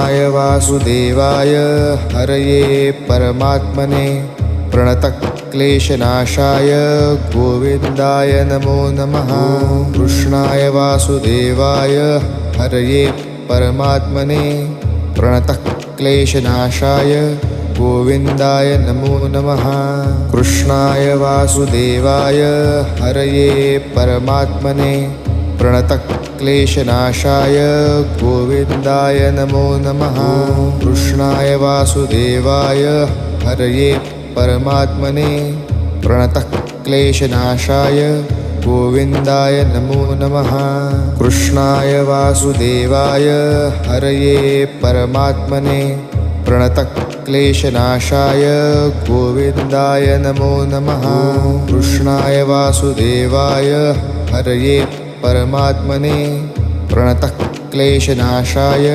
वासुदेवाय हरये परमात्मने प्रणतक्लेशनाशाय गोविन्दाय नमो नमः। कृष्णाय वासुदेवाय हरये परमात्मने प्रणतक्लेशनाशाय गोविन्दाय नमो नमः। कृष्णाय वासुदेवाय हरये परमात्मने प्रणतक्लेशनाशाय गोविन्दाय नमो नमः। कृष्णाय वासुदेवाय हरये परमात्मने प्रणतक्लेशनाशाय गोविन्दाय नमो नमः। कृष्णाय वासुदेवाय हरये परमात्मने प्रणतक्लेशनाशाय गोविन्दाय नमो नमः। कृष्णाय वासुदेवाय हरये परमात्मने प्रणतक्लेशनाशाय